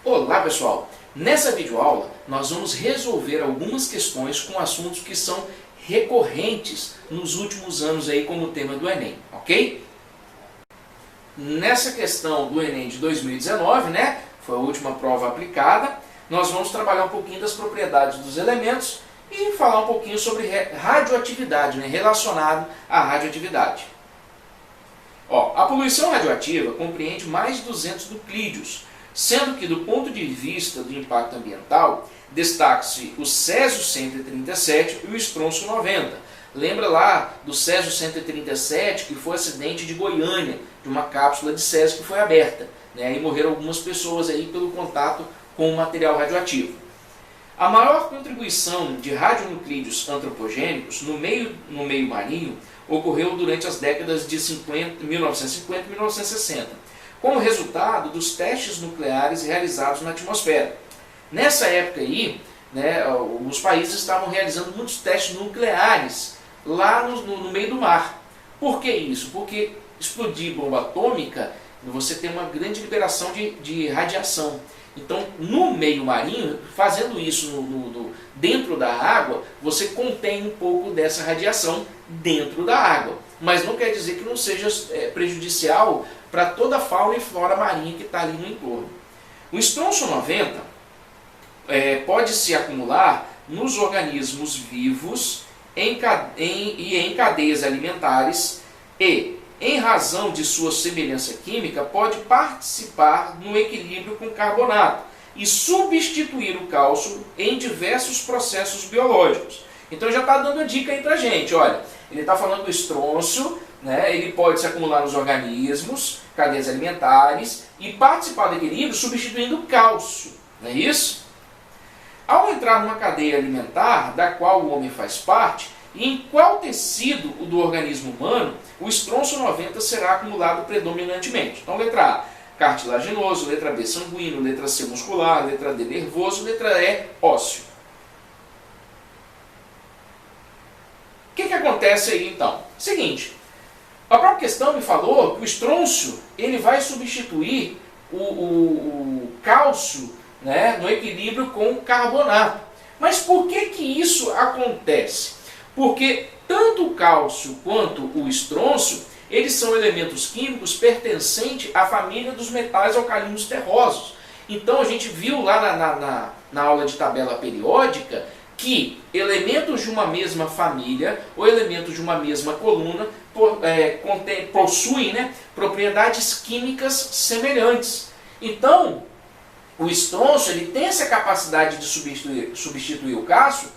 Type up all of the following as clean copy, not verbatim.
Olá pessoal! Nessa videoaula nós vamos resolver algumas questões com assuntos que são recorrentes nos últimos anos aí como tema do Enem, ok? Nessa questão do Enem de 2019, né, foi a última prova aplicada, nós vamos trabalhar um pouquinho das propriedades dos elementos e falar um pouquinho sobre radioatividade, né, relacionado à radioatividade. A poluição radioativa compreende mais de 200 nuclídeos, sendo que do ponto de vista do impacto ambiental, destaca-se o Césio 137 e o Estronço 90. Lembra lá do Césio 137, que foi um acidente de Goiânia, de uma cápsula de Césio que foi aberta, né? E morreram algumas pessoas aí pelo contato com o material radioativo. A maior contribuição de radionuclídeos antropogênicos no meio marinho ocorreu durante as décadas de 1950 e 1960, como resultado dos testes nucleares realizados na atmosfera. Nessa época aí, né, os países estavam realizando muitos testes nucleares lá no meio do mar. Por que isso? Porque explodir bomba atômica, você tem uma grande liberação de radiação. Então, no meio marinho, fazendo isso dentro da água, você contém um pouco dessa radiação dentro da água. Mas não quer dizer que não seja prejudicial para toda a fauna e flora marinha que está ali no entorno. O Estronço 90 pode se acumular nos organismos vivos e em cadeias alimentares e, em razão de sua semelhança química, pode participar no equilíbrio com carbonato e substituir o cálcio em diversos processos biológicos. Então já está dando a dica aí para a gente, olha, ele está falando do estrôncio, né, ele pode se acumular nos organismos, cadeias alimentares e participar do equilíbrio substituindo o cálcio, não é isso? Ao entrar numa cadeia alimentar, da qual o homem faz parte, e em qual tecido do organismo humano, o Estronço 90 será acumulado predominantemente. Então, letra A, cartilaginoso, letra B, sanguíneo, letra C, muscular, letra D, nervoso, letra E, ósseo. O que acontece aí, então? Seguinte, a própria questão me falou que o estrôncio ele vai substituir o cálcio, né, no equilíbrio com o carbonato. Mas por que isso acontece? Porque tanto o cálcio quanto o estrôncio, eles são elementos químicos pertencentes à família dos metais alcalinos terrosos. Então a gente viu lá na aula de tabela periódica que elementos de uma mesma família ou elementos de uma mesma coluna possuem, né, propriedades químicas semelhantes. Então, o estrôncio ele tem essa capacidade de substituir o cálcio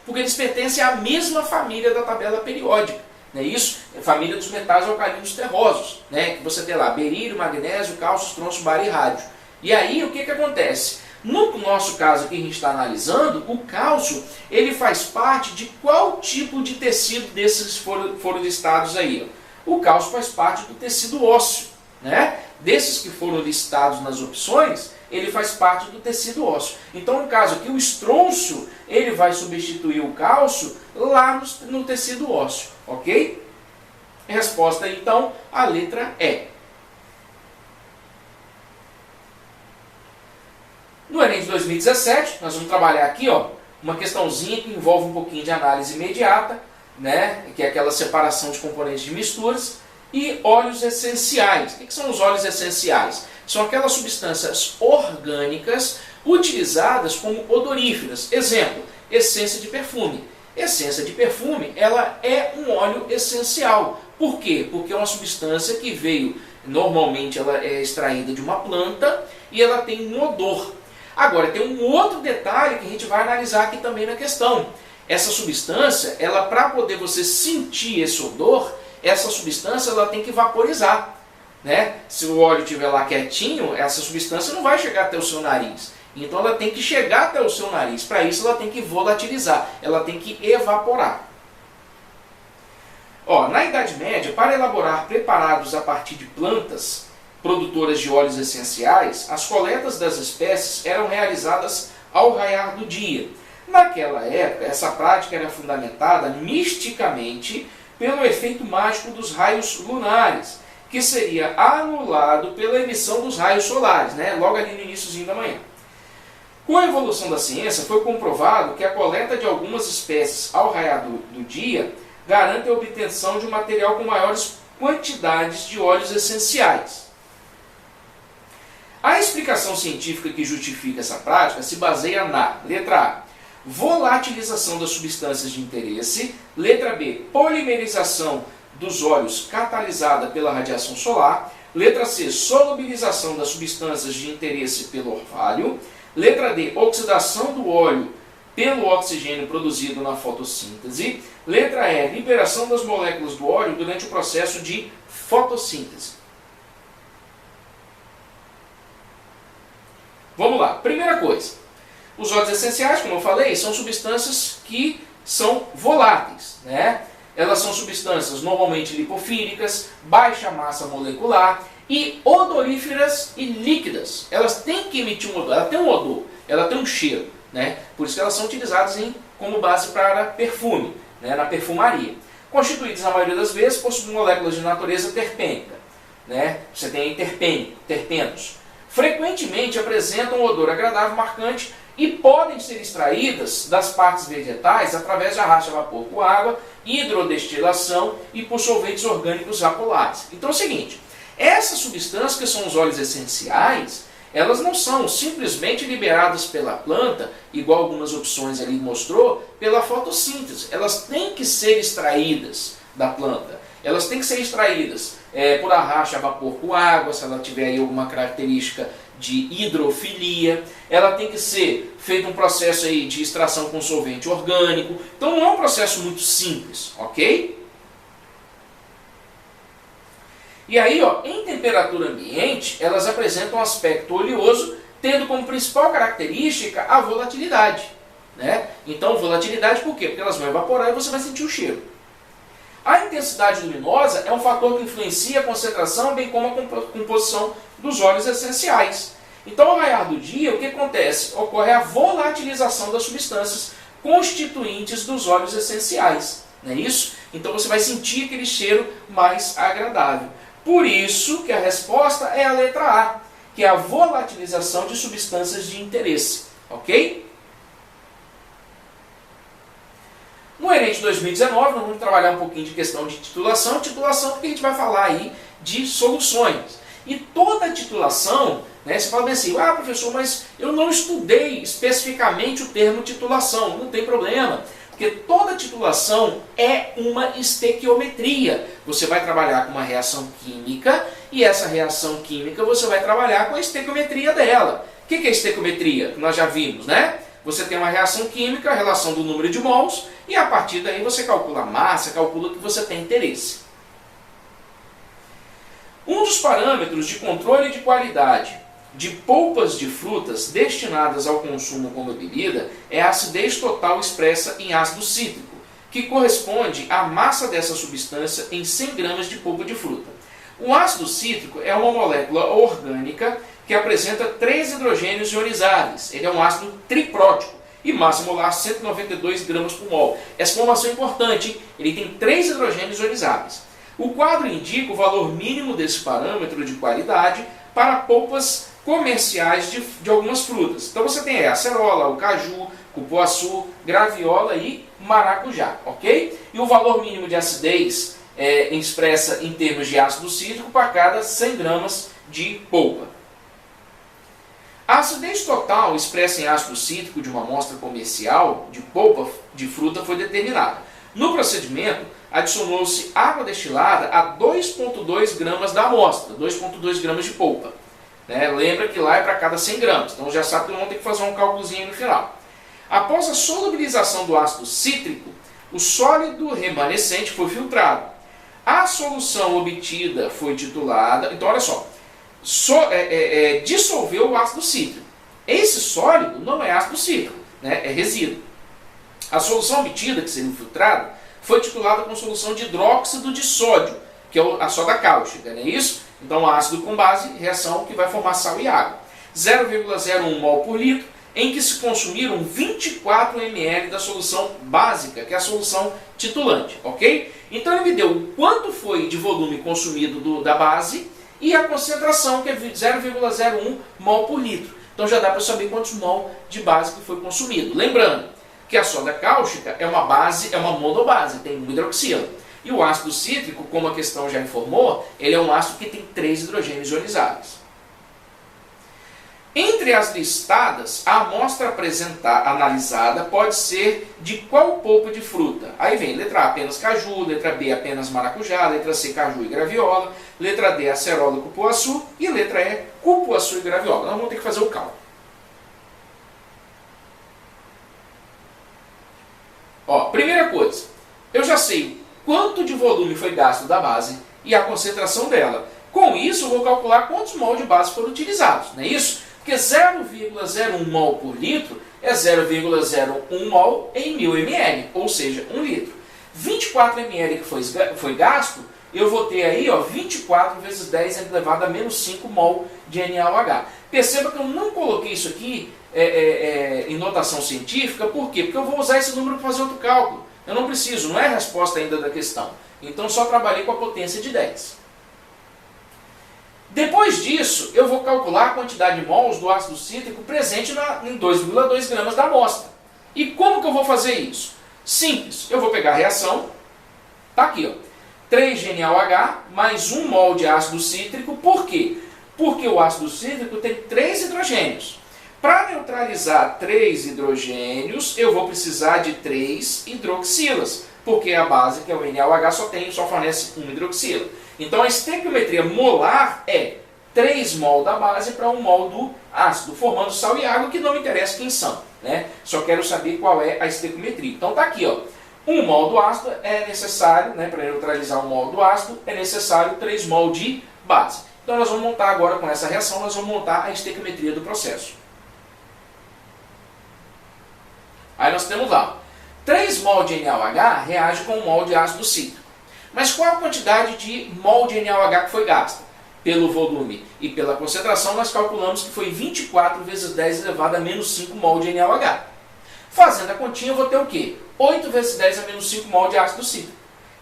porque eles pertencem à mesma família da tabela periódica. Não é isso? Família dos metais alcalinos terrosos. Né? Que você tem lá berílio, magnésio, cálcio, estrôncio, bário e rádio. E aí o que acontece? No nosso caso que a gente está analisando, o cálcio ele faz parte de qual tipo de tecido desses foram listados aí? O cálcio faz parte do tecido ósseo. Né? Desses que foram listados nas opções, ele faz parte do tecido ósseo. Então, no caso aqui, o estrôncio ele vai substituir o cálcio lá no tecido ósseo. Ok? Resposta, então, a letra E. No Enem de 2017, nós vamos trabalhar aqui uma questãozinha que envolve um pouquinho de análise imediata, né, que é aquela separação de componentes de misturas, e óleos essenciais. O que são os óleos essenciais? São aquelas substâncias orgânicas utilizadas como odoríferas. Exemplo, essência de perfume. Essência de perfume, ela é um óleo essencial. Por quê? Porque é uma substância que veio, normalmente ela é extraída de uma planta e ela tem um odor. Agora, tem um outro detalhe que a gente vai analisar aqui também na questão. Essa substância, ela para poder você sentir esse odor, essa substância ela tem que vaporizar. Né? Se o óleo estiver lá quietinho, essa substância não vai chegar até o seu nariz. Então ela tem que chegar até o seu nariz. Para isso ela tem que volatilizar, ela tem que evaporar. Na Idade Média, para elaborar preparados a partir de plantas produtoras de óleos essenciais, as coletas das espécies eram realizadas ao raiar do dia. Naquela época, essa prática era fundamentada misticamente pelo efeito mágico dos raios lunares. que seria anulado pela emissão dos raios solares, né? Logo ali no iníciozinho da manhã. Com a evolução da ciência, foi comprovado que a coleta de algumas espécies ao raiar do dia garante a obtenção de um material com maiores quantidades de óleos essenciais. A explicação científica que justifica essa prática se baseia na letra A, volatilização das substâncias de interesse, letra B, polimerização dos óleos catalisada pela radiação solar, letra C, solubilização das substâncias de interesse pelo orvalho, letra D, oxidação do óleo pelo oxigênio produzido na fotossíntese, letra E, liberação das moléculas do óleo durante o processo de fotossíntese. Vamos lá, primeira coisa, os óleos essenciais, como eu falei, são substâncias que são voláteis, né? Elas são substâncias normalmente lipofílicas, baixa massa molecular e odoríferas e líquidas. Elas têm que emitir um odor, ela tem um odor, ela tem um cheiro, né? Por isso que elas são utilizadas como base para perfume, né? Na perfumaria. Constituídas na maioria das vezes possuem moléculas de natureza terpênica, né? Você tem terpenos. Frequentemente apresentam um odor agradável marcante e podem ser extraídas das partes vegetais através de arraste a vapor com água, hidrodestilação e por solventes orgânicos vapolares. Então é o seguinte, essas substâncias que são os óleos essenciais, elas não são simplesmente liberadas pela planta, igual algumas opções ali mostrou, pela fotossíntese. Elas têm que ser extraídas da planta. Elas têm que ser extraídas por arraste a vapor com água, se ela tiver aí alguma característica de hidrofilia. Ela tem que ser feito um processo aí de extração com solvente orgânico. Então não é um processo muito simples, ok? E aí, ó, em temperatura ambiente, elas apresentam um aspecto oleoso, tendo como principal característica a volatilidade, né? Então, volatilidade por quê? Porque elas vão evaporar e você vai sentir o cheiro. A intensidade luminosa é um fator que influencia a concentração, bem como a composição dos óleos essenciais. Então, ao raiar do dia, o que acontece? Ocorre a volatilização das substâncias constituintes dos óleos essenciais, não é isso? Então, você vai sentir aquele cheiro mais agradável. Por isso que a resposta é a letra A, que é a volatilização de substâncias de interesse, ok? No Enem de 2019, nós vamos trabalhar um pouquinho de questão de titulação. Titulação porque a gente vai falar aí de soluções. E toda titulação, né, você fala bem assim, ah professor, mas eu não estudei especificamente o termo titulação. Não tem problema, porque toda titulação é uma estequiometria. Você vai trabalhar com uma reação química e essa reação química você vai trabalhar com a estequiometria dela. O que é estequiometria? Nós já vimos, né? Você tem uma reação química, a relação do número de mols, e a partir daí você calcula a massa, calcula o que você tem interesse. Um dos parâmetros de controle de qualidade de polpas de frutas destinadas ao consumo como bebida é a acidez total expressa em ácido cítrico, que corresponde à massa dessa substância em 100 gramas de polpa de fruta. O ácido cítrico é uma molécula orgânica que apresenta 3 hidrogênios ionizáveis. Ele é um ácido triprótico e massa molar 192 gramas por mol. Essa informação é importante, hein? Ele tem 3 hidrogênios ionizáveis. O quadro indica o valor mínimo desse parâmetro de qualidade para polpas comerciais de algumas frutas. Então você tem a acerola, o caju, cupuaçu, graviola e maracujá, ok? E o valor mínimo de acidez expressa em termos de ácido cítrico para cada 100 gramas de polpa. A acidez total expressa em ácido cítrico de uma amostra comercial de polpa de fruta foi determinada. No procedimento, adicionou-se água destilada a 2,2 gramas da amostra, 2,2 gramas de polpa. Né? Lembra que lá é para cada 100 gramas, então já sabe que vamos ter que fazer um cálculozinho no final. Após a solubilização do ácido cítrico, o sólido remanescente foi filtrado. A solução obtida foi titulada, então olha só, dissolveu o ácido cítrico. Esse sólido não é ácido cítrico, né? É resíduo. A solução obtida, que seria filtrada, foi titulada com solução de hidróxido de sódio, que é a soda cáustica, não é isso? Então ácido com base, reação que vai formar sal e água. 0,01 mol por litro, em que se consumiram 24 ml da solução básica, que é a solução titulante, ok? Então ele me deu o quanto foi de volume consumido da base e a concentração, que é 0,01 mol por litro. Então já dá para saber quantos mol de base que foi consumido. Lembrando que a soda cáustica é uma base, é uma monobase, tem um hidroxila. E o ácido cítrico, como a questão já informou, ele é um ácido que tem 3 hidrogênios ionizados. Entre as listadas, a amostra analisada pode ser de qual polpa de fruta? Aí vem letra A apenas caju, letra B apenas maracujá, letra C caju e graviola, letra D acerola e cupuaçu e letra E cupuaçu e graviola. Nós vamos ter que fazer o cálculo. Ó, primeira coisa, eu já sei quanto de volume foi gasto da base e a concentração dela. Com isso, eu vou calcular quantos mol de base foram utilizados, não é isso? Porque 0,01 mol por litro é 0,01 mol em 1000 ml, ou seja, 1 litro. 24 ml que foi gasto, eu vou ter aí ó, 24 vezes 10 elevado a menos 5 mol de NaOH. Perceba que eu não coloquei isso aqui em notação científica, por quê? Porque eu vou usar esse número para fazer outro cálculo. Eu não preciso, não é a resposta ainda da questão. Então só trabalhei com a potência de 10. Depois disso, eu vou calcular a quantidade de mols do ácido cítrico presente em 2,2 gramas da amostra. E como que eu vou fazer isso? Simples, eu vou pegar a reação, tá aqui, ó, 3GNaOH mais 1 mol de ácido cítrico, por quê? Porque o ácido cítrico tem 3 hidrogênios. Para neutralizar 3 hidrogênios, eu vou precisar de 3 hidroxilas, porque a base, que é o NaOH, só fornece 1 hidroxila. Então a estequiometria molar é 3 mol da base para 1 mol do ácido, formando sal e água, que não me interessa quem são, né? Só quero saber qual é a estequiometria. Então tá aqui, ó, 1 mol do ácido é necessário, né, para neutralizar 1 mol do ácido, é necessário 3 mol de base. Então nós vamos montar agora, com essa reação, nós vamos montar a estequiometria do processo. Aí nós temos lá, 3 mol de NaOH reage com 1 mol de ácido cítrico. Mas qual a quantidade de mol de NaOH que foi gasta? Pelo volume e pela concentração, nós calculamos que foi 24 vezes 10 elevado a menos 5 mol de NaOH. Fazendo a continha, eu vou ter o quê? 8 vezes 10 a menos 5 mol de ácido cítrico.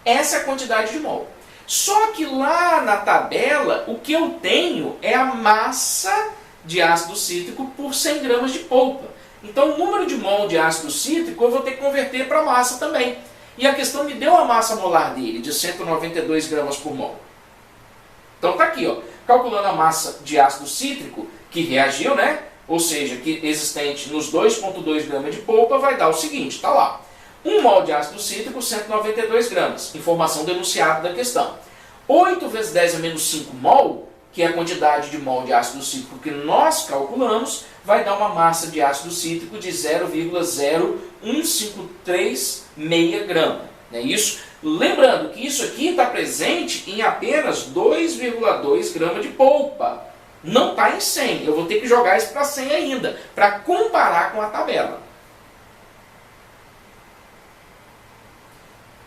Essa é a quantidade de mol. Só que lá na tabela, o que eu tenho é a massa de ácido cítrico por 100 gramas de polpa. Então, o número de mol de ácido cítrico eu vou ter que converter para massa também. E a questão me deu a massa molar dele, de 192 gramas por mol. Então tá aqui, ó, calculando a massa de ácido cítrico que reagiu, né? Ou seja, que existente nos 2,2 gramas de polpa, vai dar o seguinte, tá lá. 1 mol de ácido cítrico, 192 gramas. Informação denunciada da questão. 8 vezes 10 a menos 5 mol, que é a quantidade de mol de ácido cítrico que nós calculamos, vai dar uma massa de ácido cítrico de 0,0153 grama. Não é isso? Lembrando que isso aqui está presente em apenas 2,2 gramas de polpa. Não está em 100. Eu vou ter que jogar isso para 100 ainda, para comparar com a tabela.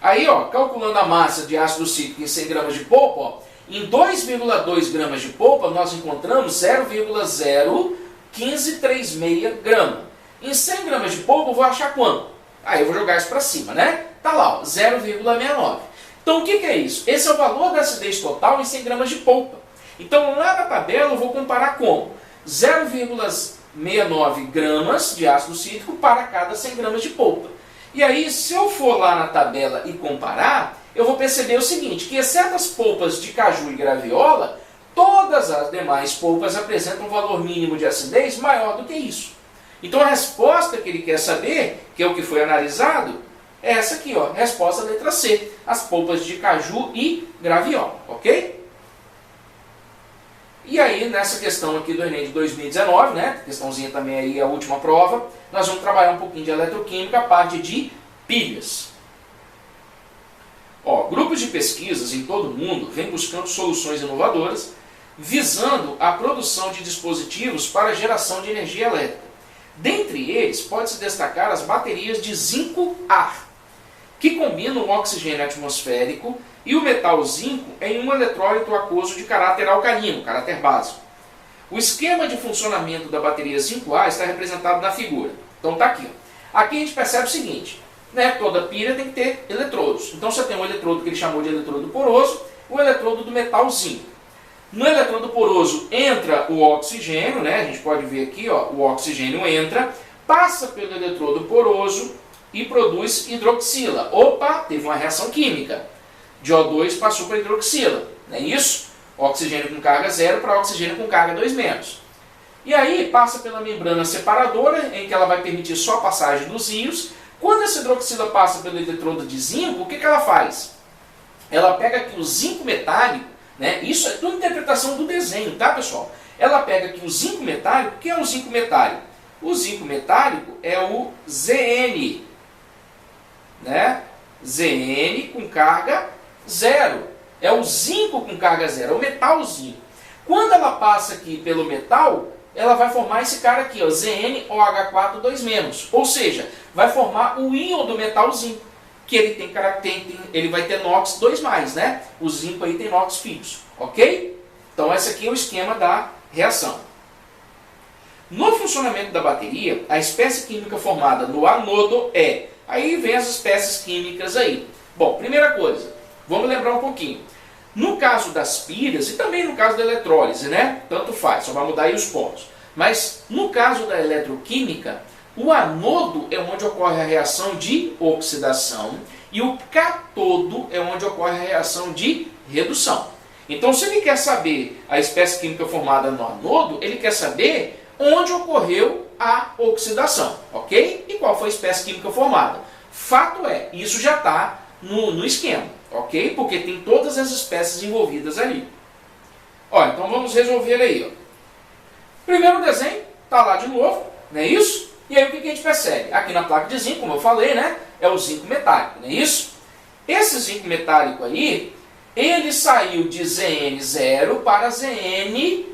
Aí, ó, calculando a massa de ácido cítrico em 100 gramas de polpa, ó, em 2,2 gramas de polpa, nós encontramos 0,0153 grama. Em 100 gramas de polpa, eu vou achar quanto? Aí eu vou jogar isso para cima, né? Tá lá, 0,69. Então o que é isso? Esse é o valor da acidez total em 100 gramas de polpa. Então lá na tabela eu vou comparar como? 0,69 gramas de ácido cítrico para cada 100 gramas de polpa. E aí, se eu for lá na tabela e comparar, eu vou perceber o seguinte, que exceto as polpas de caju e graviola, todas as demais polpas apresentam um valor mínimo de acidez maior do que isso. Então a resposta que ele quer saber, que é o que foi analisado, é essa aqui, ó, resposta letra C, as polpas de caju e graviola, ok? E aí, nessa questão aqui do Enem de 2019, né, questãozinha também aí, a última prova, nós vamos trabalhar um pouquinho de eletroquímica, a parte de pilhas. Ó, grupos de pesquisas em todo o mundo vêm buscando soluções inovadoras, visando a produção de dispositivos para geração de energia elétrica. Dentre eles, pode-se destacar as baterias de zinco-ar, que combinam o oxigênio atmosférico e o metal zinco em um eletrólito aquoso de caráter alcalino, caráter básico. O esquema de funcionamento da bateria 5A está representado na figura. Então está aqui. Ó. Aqui a gente percebe o seguinte, né? Toda pilha tem que ter eletrodos. Então você tem um eletrodo que ele chamou de eletrodo poroso, o eletrodo do metal zinco. No eletrodo poroso entra o oxigênio, né? A gente pode ver aqui, ó, o oxigênio entra, passa pelo eletrodo poroso e produz hidroxila. Opa, teve uma reação química. De O2 passou para hidroxila, não é isso? Oxigênio com carga 0 para oxigênio com carga 2-. E aí passa pela membrana separadora, em que ela vai permitir só a passagem dos íons. Quando essa hidroxila passa pelo eletrodo de zinco, o que ela faz? Ela pega aqui o zinco metálico, né? Isso é tudo interpretação do desenho, tá, pessoal? Ela pega aqui o zinco metálico. O que é um zinco metálico? O zinco metálico é o Zn, né? Zn com carga 0. É o zinco com carga 0, é o metal zinco. Quando ela passa aqui pelo metal, ela vai formar esse cara aqui, ó, ZnOH4 2-. Ou seja, vai formar o íon do metal zinco, que ele ele vai ter NOx 2+, né? O zinco aí tem NOx fixo, ok? Então esse aqui é o esquema da reação. No funcionamento da bateria, a espécie química formada no anodo é... Aí vem as espécies químicas aí. Bom, primeira coisa, vamos lembrar um pouquinho. No caso das pilhas, e também no caso da eletrólise, né? Tanto faz, só vai mudar aí os pontos. Mas no caso da eletroquímica, o anodo é onde ocorre a reação de oxidação e o catodo é onde ocorre a reação de redução. Então, se ele quer saber a espécie química formada no anodo, ele quer saber onde ocorreu a oxidação, ok? E qual foi a espécie química formada. Fato é, isso já está no esquema, ok? Porque tem todas as espécies envolvidas ali. Ó, então vamos resolver aí. Ó. Primeiro desenho, está lá de novo, não é isso? E aí o que a gente percebe? Aqui na placa de zinco, como eu falei, né? É o zinco metálico, não é isso? Esse zinco metálico aí, ele saiu de Zn0 para ZnOH4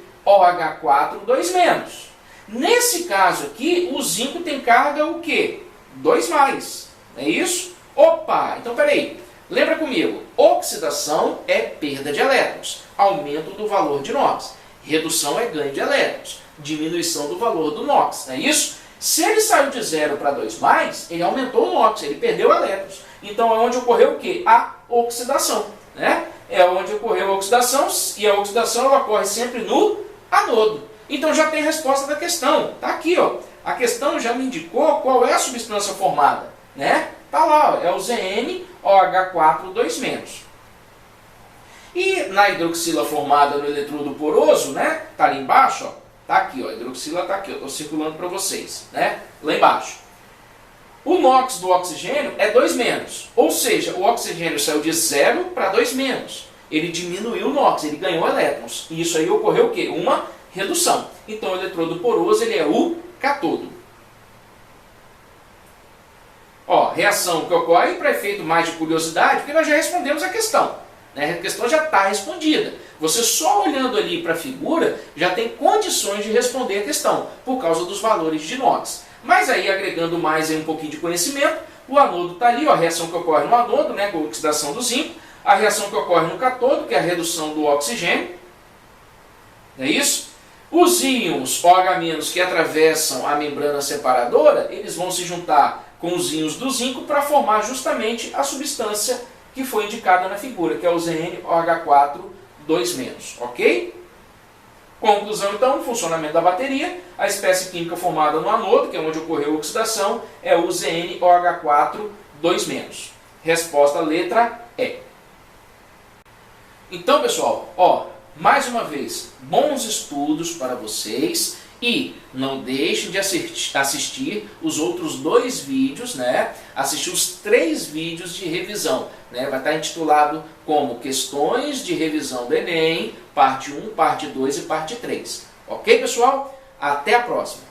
2-. Nesse caso aqui, o zinco tem carga o quê? 2+, não é isso? Opa, então peraí, lembra comigo, oxidação é perda de elétrons, aumento do valor de NOx, redução é ganho de elétrons, diminuição do valor do NOx, não é isso? Se ele saiu de 0 para 2+, ele aumentou o NOx, ele perdeu elétrons, então é onde ocorreu o quê? A oxidação, né? É onde ocorreu a oxidação, e a oxidação ela ocorre sempre no anodo. Então já tem a resposta da questão. Está aqui, ó. A questão já me indicou qual é a substância formada, né? Está lá, ó. É o ZnOH4 2-. E na hidroxila formada no eletrodo poroso, né? Está ali embaixo, ó. Está aqui, ó. A hidroxila está aqui, ó. Estou circulando para vocês, né? Lá embaixo. O NOx do oxigênio é 2-. Ou seja, o oxigênio saiu de 0 para 2-. Ele diminuiu o NOx, ele ganhou elétrons. E isso aí ocorreu o quê? Uma redução. Então o eletrodo poroso ele é o catodo. Ó, reação que ocorre para efeito mais de curiosidade, porque nós já respondemos a questão. Né? A questão já está respondida. Você só olhando ali para a figura já tem condições de responder a questão, por causa dos valores de NOx. Mas aí agregando mais aí um pouquinho de conhecimento, o anodo está ali, ó, a reação que ocorre no anodo, né, com a oxidação do zinco, a reação que ocorre no catodo, que é a redução do oxigênio. Não é isso? Os íons OH- que atravessam a membrana separadora, eles vão se juntar com os íons do zinco para formar justamente a substância que foi indicada na figura, que é o ZnOH4 2-, ok? Conclusão então, no funcionamento da bateria, a espécie química formada no anodo, que é onde ocorreu a oxidação, é o ZnOH4 2-. Resposta letra E. Então, pessoal, ó, mais uma vez, bons estudos para vocês e não deixem de assistir os outros 2 vídeos, né? Assistir os 3 vídeos de revisão, né? Vai estar intitulado como Questões de Revisão do Enem, parte 1, parte 2 e parte 3. Ok, pessoal? Até a próxima!